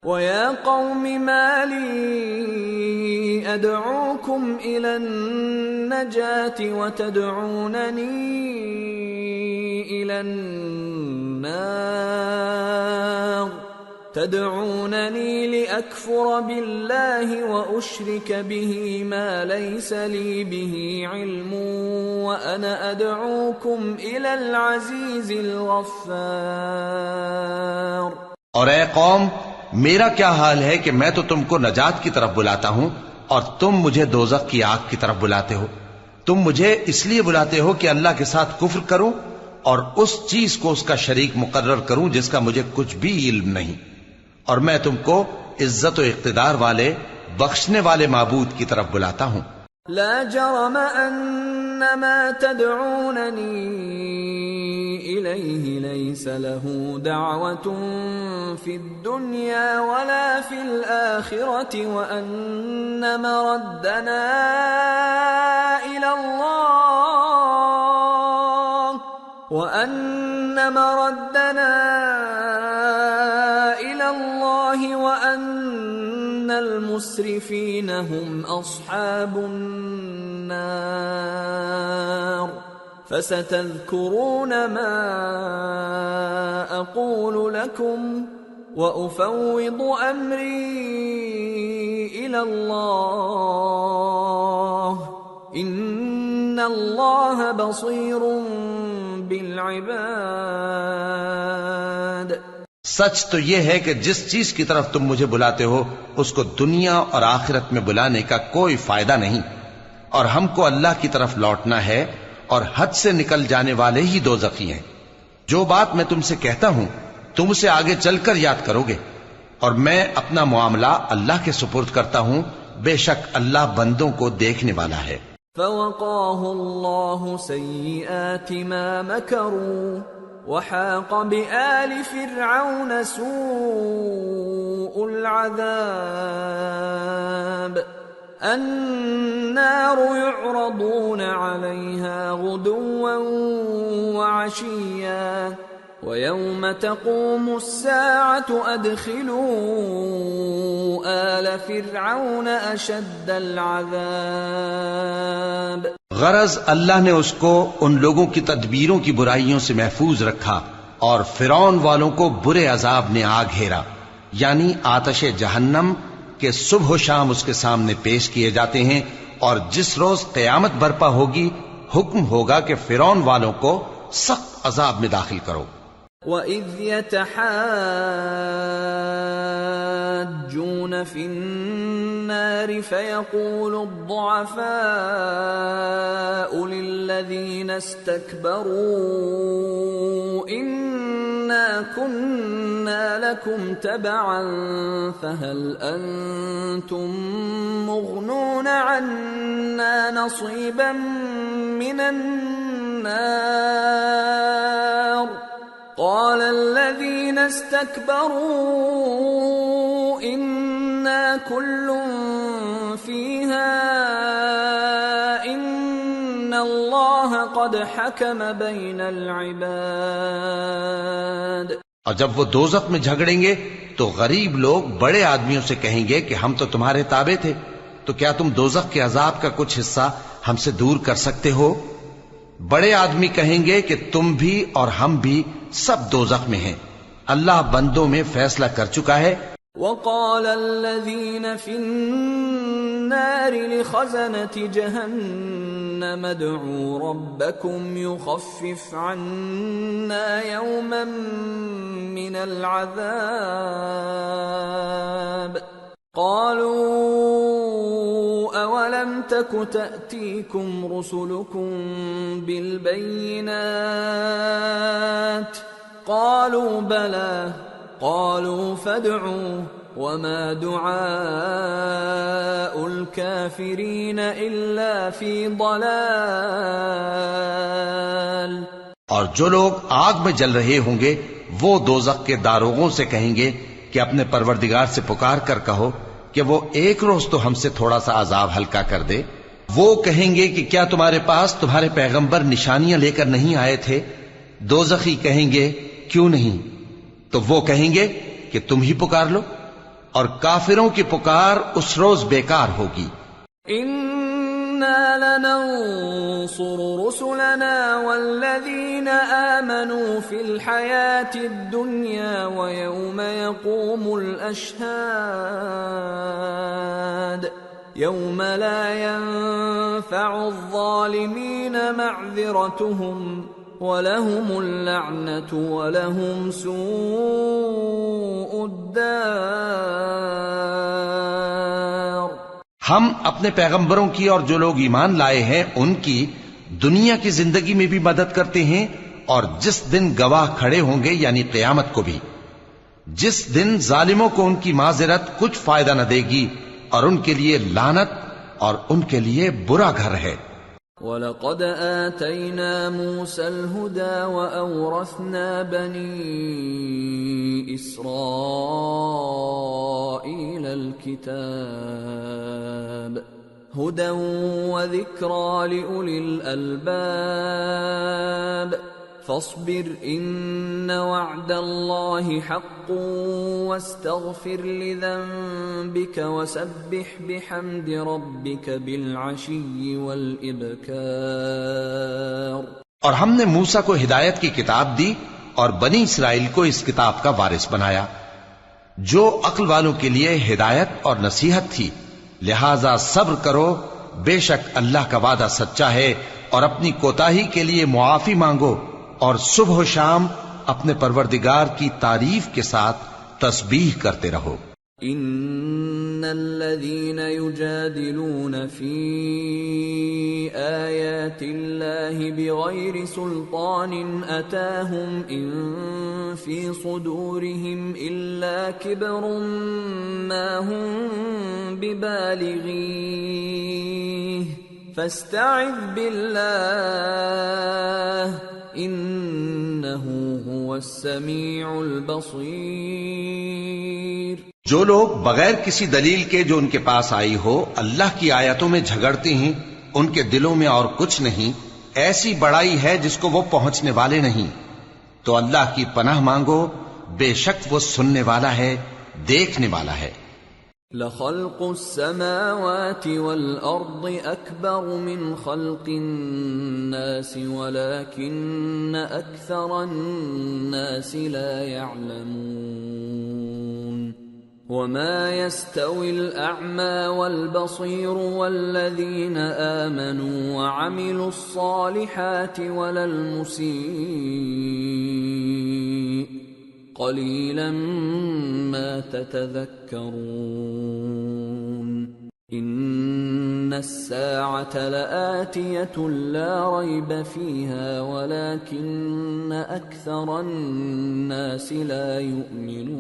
وَيَا قَوْمِ مَا لِي أَدْعُوكُمْ إِلَى النَّجَاةِ وَتَدْعُونَنِي إِلَى النَّارِ تَدْعُونَنِي لِأَكْفُرَ بِاللَّهِ وَأُشْرِكَ بِهِ مَا لَيْسَ لِي بِهِ عِلْمٌ وَأَنَا أَدْعُوكُمْ إِلَى الْعَزِيزِ الْغَفَّارِ۔ اور اے قوم، میرا کیا حال ہے کہ میں تو تم کو نجات کی طرف بلاتا ہوں اور تم مجھے دوزخ کی آگ کی طرف بلاتے ہو۔ تم مجھے اس لیے بلاتے ہو کہ اللہ کے ساتھ کفر کروں اور اس چیز کو اس کا شریک مقرر کروں جس کا مجھے کچھ بھی علم نہیں، اور میں تم کو عزت و اقتدار والے بخشنے والے معبود کی طرف بلاتا ہوں۔ لا جرم ان ما تدعونني اليه ليس له دعوة في الدنيا ولا في الآخرة وان مردنا الى الله وان المسرفين هم اصحاب النار فستذكرون ما اقول لكم وافوض امري الى الله ان الله بصير بالعباد۔ سچ تو یہ ہے کہ جس چیز کی طرف تم مجھے بلاتے ہو اس کو دنیا اور آخرت میں بلانے کا کوئی فائدہ نہیں، اور ہم کو اللہ کی طرف لوٹنا ہے، اور حد سے نکل جانے والے ہی دوزخی ہیں۔ جو بات میں تم سے کہتا ہوں تم اسے آگے چل کر یاد کرو گے، اور میں اپنا معاملہ اللہ کے سپرد کرتا ہوں، بے شک اللہ بندوں کو دیکھنے والا ہے۔ فوقاه الله سيئات ما مكروا وحاق بآل فرعون سوء العذاب النار يعرضون عليها غدوا وعشيا ويوم تقوم الساعة أدخلوا آل فرعون أشد العذاب۔ غرض اللہ نے اس کو ان لوگوں کی تدبیروں کی برائیوں سے محفوظ رکھا اور فرعون والوں کو برے عذاب نے آ گھیرا، یعنی آتش جہنم کے صبح و شام اس کے سامنے پیش کیے جاتے ہیں، اور جس روز قیامت برپا ہوگی حکم ہوگا کہ فرعون والوں کو سخت عذاب میں داخل کرو۔ وَإِذْ يَتَحَاجُّونَ فِي النَّارِ فَيَقُولُ الضُّعَفَاءُ لِلَّذِينَ اسْتَكْبَرُوا إِنَّا كُنَّا لَكُمْ تَبَعًا فَهَلْ أَنْتُمْ مُغْنُونَ عَنَّا نَصِيبًا مِنَ النَّارِ قال الذين استكبروا إنا كل فيها إن الله قد حكم بين العباد۔ اور جب وہ دوزخ میں جھگڑیں گے تو غریب لوگ بڑے آدمیوں سے کہیں گے کہ ہم تو تمہارے تابع تھے، تو کیا تم دوزخ کے عذاب کا کچھ حصہ ہم سے دور کر سکتے ہو؟ بڑے آدمی کہیں گے کہ تم بھی اور ہم بھی سب دوزخ میں ہیں، اللہ بندوں میں فیصلہ کر چکا ہے۔ وقال الذين في النار لخزنة جهنم ادعوا ربكم يخفف عنا يوما من العذاب قالوا أولم تك تأتيكم رسلكم بالبينات قالوا بلى قالوا فادعوا وما دعاء الكافرين إلا في ضلال۔ اور جو لوگ آگ میں جل رہے ہوں گے وہ دوزخ کے داروغوں سے کہیں گے کہ اپنے پروردگار سے پکار کر کہو کہ وہ ایک روز تو ہم سے تھوڑا سا عذاب ہلکا کر دے۔ وہ کہیں گے کہ کیا تمہارے پاس تمہارے پیغمبر نشانیاں لے کر نہیں آئے تھے؟ دوزخی کہیں گے کیوں نہیں؟ تو وہ کہیں گے کہ تم ہی پکار لو۔ اور کافروں کی پکار اس روز بیکار ہوگی۔ إنا لننصر رسلنا والذين آمنوا في الحياة الدنيا ويوم يقوم الأشهاد يوم لا ينفع الظالمين معذرتهم وَلَهُمُ اللَّعْنَةُ وَلَهُمْ سُوءُ الدَّارِ۔ ہم اپنے پیغمبروں کی اور جو لوگ ایمان لائے ہیں ان کی دنیا کی زندگی میں بھی مدد کرتے ہیں، اور جس دن گواہ کھڑے ہوں گے یعنی قیامت کو بھی، جس دن ظالموں کو ان کی معذرت کچھ فائدہ نہ دے گی، اور ان کے لیے لعنت اور ان کے لیے برا گھر ہے۔ وَلَقَدْ آتَيْنَا مُوسَى الْهُدَى وَأَوْرَثْنَا بَنِي إِسْرَائِيلَ الْكِتَابَ هُدًى وَذِكْرَى لِأُولِي الْأَلْبَابِ فاصبر إن وعد الله حق واستغفر لذنبك وسبح بحمد ربك بالعشي والإبكار۔ اور ہم نے موسیٰ کو ہدایت کی کتاب دی اور بنی اسرائیل کو اس کتاب کا وارث بنایا، جو عقل والوں کے لیے ہدایت اور نصیحت تھی۔ لہذا صبر کرو، بے شک اللہ کا وعدہ سچا ہے، اور اپنی کوتاہی کے لیے معافی مانگو، اور صبح و شام اپنے پروردگار کی تعریف کے ساتھ تسبیح کرتے رہو۔ ان الذين يجادلون في آيات الله بغير سلطان أتاهم إن في صدورهم إلا كبر ما هم ببالغيه فاستعذ بالله إنه هو السميع البصير۔ جو لوگ بغیر کسی دلیل کے جو ان کے پاس آئی ہو اللہ کی آیتوں میں جھگڑتے ہیں، ان کے دلوں میں اور کچھ نہیں، ایسی بڑائی ہے جس کو وہ پہنچنے والے نہیں، تو اللہ کی پناہ مانگو، بے شک وہ سننے والا ہے، دیکھنے والا ہے۔ لَخَلْقُ السَّمَاوَاتِ وَالْأَرْضِ أَكْبَرُ مِنْ خَلْقِ النَّاسِ وَلَكِنَّ أَكْثَرَ النَّاسِ لَا يَعْلَمُونَ وَمَا يَسْتَوِي الْأَعْمَى وَالْبَصِيرُ وَالَّذِينَ آمَنُوا وَعَمِلُوا الصَّالِحَاتِ وَلَا الْمُسِيءُ قَلِيلًا مَا تَتَذَكَّرُونَ إِنَّ السَّاعَةَ لَآتِيَةٌ لَا رَيْبَ فِيهَا وَلَكِنَّ أَكْثَرَ النَّاسِ لَا يُؤْمِنُونَ۔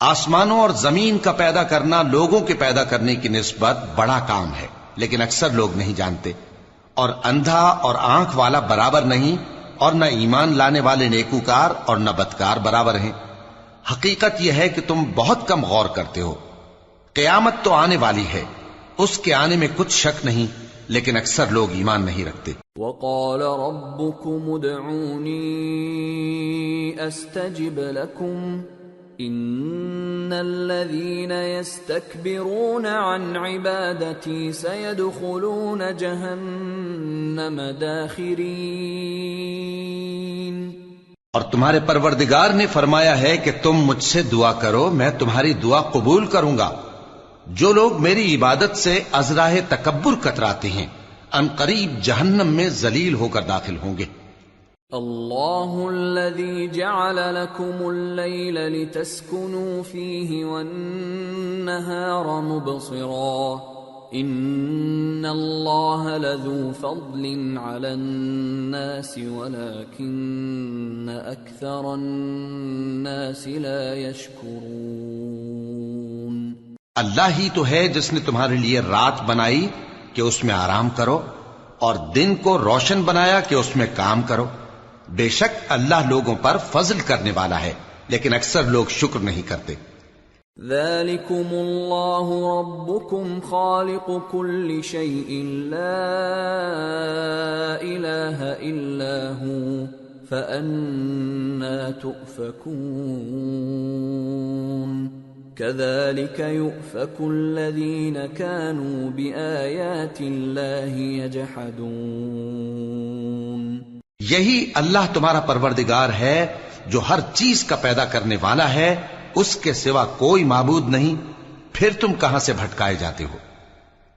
آسمانوں اور زمین کا پیدا کرنا لوگوں کے پیدا کرنے کی نسبت بڑا کام ہے، لیکن اکثر لوگ نہیں جانتے، اور اندھا اور آنکھ والا برابر نہیں، اور نہ ایمان لانے والے نیکوکار اور نہ بدکار برابر ہیں۔ حقیقت یہ ہے کہ تم بہت کم غور کرتے ہو۔ قیامت تو آنے والی ہے، اس کے آنے میں کچھ شک نہیں، لیکن اکثر لوگ ایمان نہیں رکھتے۔ وَقَالَ رَبُّكُمُ ادْعُونِي أَسْتَجِبْ لَكُمْ إِنَّ الَّذِينَ يَسْتَكْبِرُونَ عَنْ عِبَادَتِي سَيَدْخُلُونَ جَهَنَّمَ دَاخِرِينَ۔ اور تمہارے پروردگار نے فرمایا ہے کہ تم مجھ سے دعا کرو، میں تمہاری دعا قبول کروں گا۔ جو لوگ میری عبادت سے ازراہ تکبر کتراتے ہیں ان قریب جہنم میں ذلیل ہو کر داخل ہوں گے۔ اللہ الذی جعل لکم اللیل لتسکنوا فیہ والنہار مبصرا ان اللہ لذو فضل علی الناس ولکن اکثر الناس لا یشکرون۔ اللہ ہی تو ہے جس نے تمہارے لیے رات بنائی کہ اس میں آرام کرو، اور دن کو روشن بنایا کہ اس میں کام کرو۔ بے شک اللہ لوگوں پر فضل کرنے والا ہے، لیکن اکثر لوگ شکر نہیں کرتے۔ ذَلِكُمُ اللَّهُ رَبُّكُمْ خَالِقُ كُلِّ شَيْءٍ لَا إِلَٰهَ إِلَّا هُوَ فَأَنَّىٰ تُؤْفَكُونَ۔ كذلك يؤفك الذين كانوا بآيات الله يجحدون. یہی اللہ تمہارا پروردگار ہے جو ہر چیز کا پیدا کرنے والا ہے، اس کے سوا کوئی معبود نہیں، پھر تم کہاں سے بھٹکائے جاتے ہو؟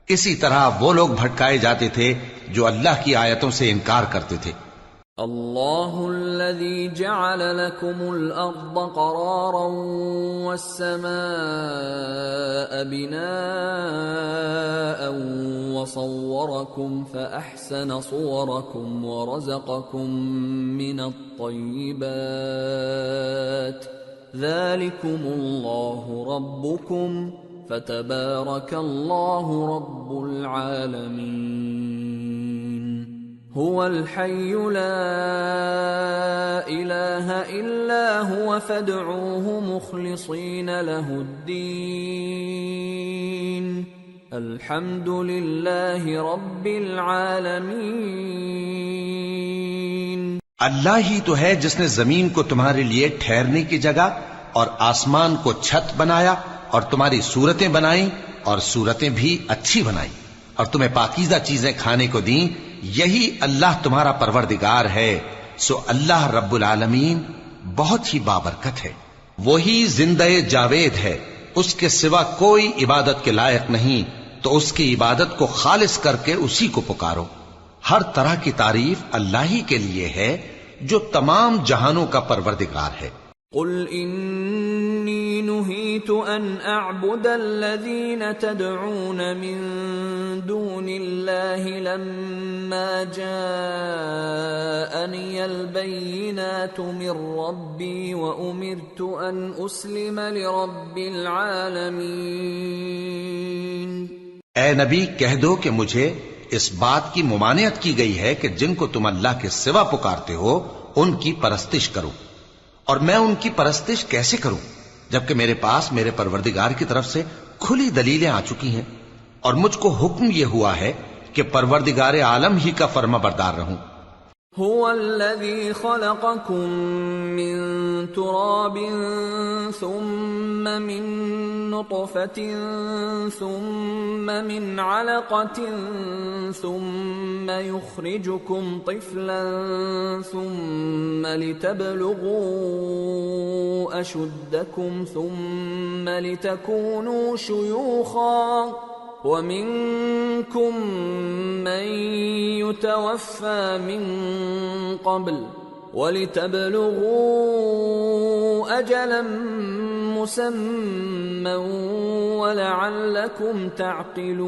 اسی طرح وہ لوگ بھٹکائے جاتے تھے جو اللہ کی آیتوں سے انکار کرتے تھے. اللہ الذي جعل لكم الأرض قرارا والسماء بناء وصوركم فأحسن صوركم ورزقكم من الطيبات ذلكم الله ربكم فتبارك الله رب العالمين. هو الحي لا إله إلا هو فادعوه مخلصين له الدين الحمد لله رب العالمين. اللہ ہی تو ہے جس نے زمین کو تمہارے لیے ٹھہرنے کی جگہ اور آسمان کو چھت بنایا اور تمہاری صورتیں بنائیں اور صورتیں بھی اچھی بنائیں اور تمہیں پاکیزہ چیزیں کھانے کو دیں. یہی اللہ تمہارا پروردگار ہے. سو اللہ رب العالمین بہت ہی بابرکت ہے. وہی زندہ جاوید ہے، اس کے سوا کوئی عبادت کے لائق نہیں، تو اس کی عبادت کو خالص کر کے اسی کو پکارو. ہر طرح کی تعریف اللہ ہی کے لیے ہے جو تمام جہانوں کا پروردگار ہے. قل انی نہیت ان اعبد الذین تدعون من دون اللہ لما جاءنی البینات من ربی وامرت ان اسلم لرب العالمین. اے نبی کہہ دو کہ مجھے اس بات کی ممانعت کی گئی ہے کہ جن کو تم اللہ کے سوا پکارتے ہو ان کی پرستش کرو، اور میں ان کی پرستش کیسے کروں جبکہ میرے پاس میرے پروردگار کی طرف سے کھلی دلیلیں آ چکی ہیں، اور مجھ کو حکم یہ ہوا ہے کہ پروردگار عالم ہی کا فرما بردار رہوں. هو الذي خلقكم من تراب ثم من نطفة ثم من علقة ثم يخرجكم طفلا ثم لتبلغوا أشدكم ثم لتكونوا شيوخا وَمِنكُم مَّن يُتَوَفَّى مِن قَبْلُ وَلِتَبْلُغُوا أَجَلًا مُّسَمًّى وَلَعَلَّكُمْ تَعْقِلُونَ.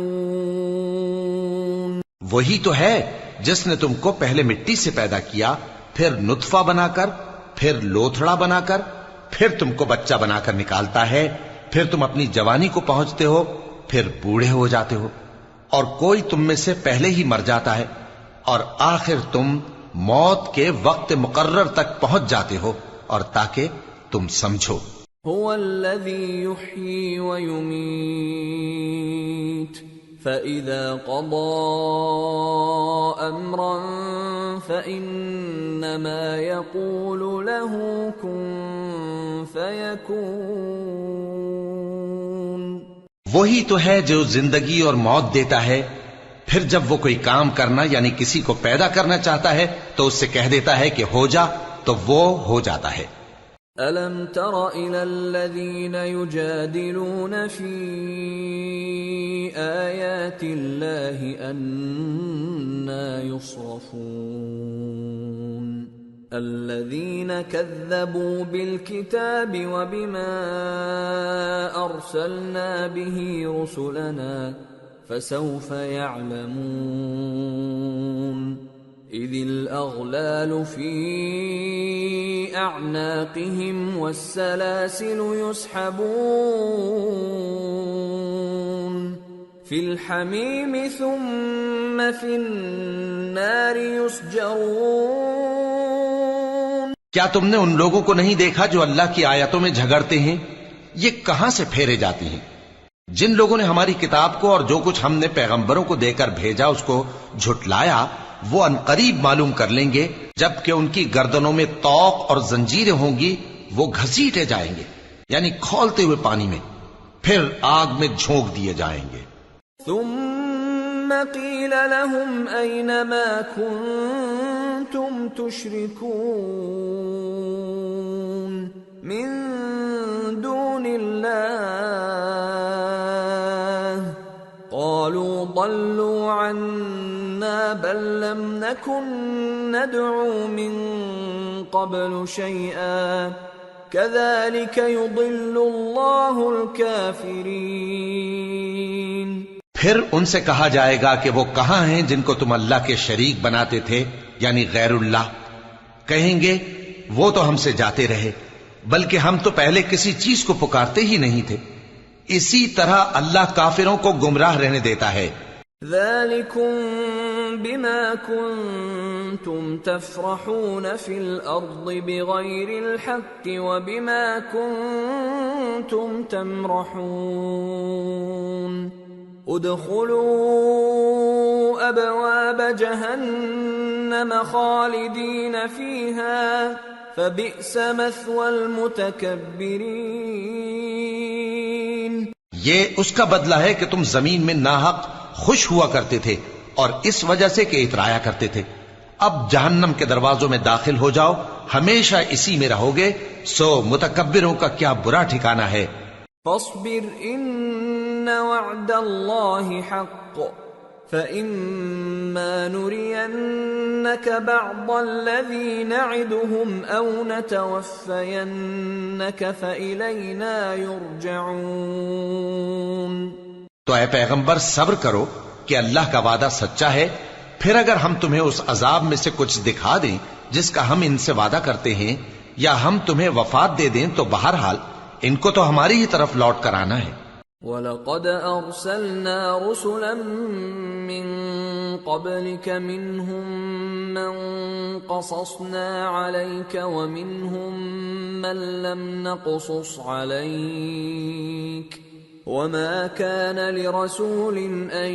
وہی تو ہے جس نے تم کو پہلے مٹی سے پیدا کیا، پھر نطفہ بنا کر، پھر لوتھڑا بنا کر، پھر تم کو بچہ بنا کر نکالتا ہے، پھر تم اپنی جوانی کو پہنچتے ہو، پھر بوڑھے ہو جاتے ہو، اور کوئی تم میں سے پہلے ہی مر جاتا ہے، اور آخر تم موت کے وقت مقرر تک پہنچ جاتے ہو، اور تاکہ تم سمجھو. هو الذي يحيي ويميت فإذا قضى أمرا فإنما يقول له كن فيكون. وہی تو ہے جو زندگی اور موت دیتا ہے، پھر جب وہ کوئی کام کرنا یعنی کسی کو پیدا کرنا چاہتا ہے تو اس سے کہہ دیتا ہے کہ ہو جا، تو وہ ہو جاتا ہے. أَلَمْ تَرَ إِلَى الَّذِينَ يُجَادِلُونَ فِي آيَاتِ اللَّهِ أَنَّى يُصْرَفُونَ الَّذِينَ كَذَّبُوا بِالْكِتَابِ وَبِمَا أَرْسَلْنَا بِهِ رُسُلَنَا فَسَوْفَ يَعْلَمُونَ إِذِ الْأَغْلَالُ فِي أَعْنَاقِهِمْ وَالسَّلَاسِلُ يُسْحَبُونَ فِي الْحَمِيمِ ثُمَّ فِي النَّارِ يُسْجَرُونَ. کیا تم نے ان لوگوں کو نہیں دیکھا جو اللہ کی آیتوں میں جھگڑتے ہیں؟ یہ کہاں سے پھیرے جاتی ہیں؟ جن لوگوں نے ہماری کتاب کو اور جو کچھ ہم نے پیغمبروں کو دے کر بھیجا اس کو جھٹلایا، وہ عنقریب معلوم کر لیں گے جبکہ ان کی گردنوں میں طوق اور زنجیریں ہوں گی، وہ گھسیٹے جائیں گے یعنی کھولتے ہوئے پانی میں، پھر آگ میں جھونک دیے جائیں گے. ثم قيل لهم أين ما كنتم تشركون من دون الله قالوا ضلوا عنا بل لم نكن ندعو من قبل شيئا كذلك يضل الله الكافرين. پھر ان سے کہا جائے گا کہ وہ کہاں ہیں جن کو تم اللہ کے شریک بناتے تھے یعنی غیر اللہ. کہیں گے وہ تو ہم سے جاتے رہے بلکہ ہم تو پہلے کسی چیز کو پکارتے ہی نہیں تھے. اسی طرح اللہ کافروں کو گمراہ رہنے دیتا ہے. ذلكم بما كنتم تفرحون في الأرض بغير الحق وبما كنتم تمرحون ادخلوا أبواب جهنم خالدين فيها فبئس مثوى المتكبرين. یہ اس کا بدلہ ہے کہ تم زمین میں ناحق خوش ہوا کرتے تھے اور اس وجہ سے کہ اترایا کرتے تھے. اب جہنم کے دروازوں میں داخل ہو جاؤ، ہمیشہ اسی میں رہو گے. سو متکبروں کا کیا برا ٹھکانہ ہے. فاصبر ان وعد الله حق فإما نرينك بعض الذي نعدهم أو نتوفينك فإلينا يرجعون. تو اے پیغمبر صبر کرو کہ اللہ کا وعدہ سچا ہے. پھر اگر ہم تمہیں اس عذاب میں سے کچھ دکھا دیں جس کا ہم ان سے وعدہ کرتے ہیں یا ہم تمہیں وفات دے دیں تو بہرحال ان کو تو ہماری ہی طرف لوٹ کر آنا ہے. وَلَقَدْ أَرْسَلْنَا رُسُلًا مِّن قَبْلِكَ مِنْهُمْ مَنْ قَصَصْنَا عَلَيْكَ وَمِنْهُمْ مَنْ لَمْ نَقْصُصْ عَلَيْكَ وَمَا كَانَ لِرَسُولٍ أَن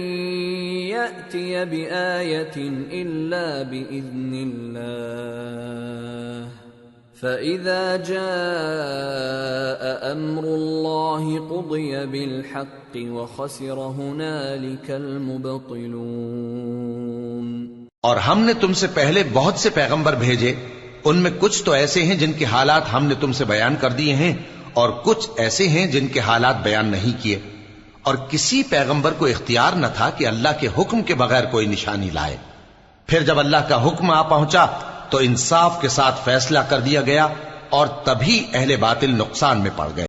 يَأْتِيَ بِآيَةٍ إِلَّا بِإِذْنِ اللَّهِ فَإِذَا جَاءَ أَمْرُ اللَّهِ قُضِيَ بِالْحَقِّ وَخَسِرَ هُنَالِكَ الْمُبْطِلُونَ. اور ہم نے تم سے پہلے بہت سے پیغمبر بھیجے، ان میں کچھ تو ایسے ہیں جن کے حالات ہم نے تم سے بیان کر دیے ہیں اور کچھ ایسے ہیں جن کے حالات بیان نہیں کیے. اور کسی پیغمبر کو اختیار نہ تھا کہ اللہ کے حکم کے بغیر کوئی نشانی لائے. پھر جب اللہ کا حکم آ پہنچا تو انصاف کے ساتھ فیصلہ کر دیا گیا اور تبھی اہل باطل نقصان میں پڑ گئے.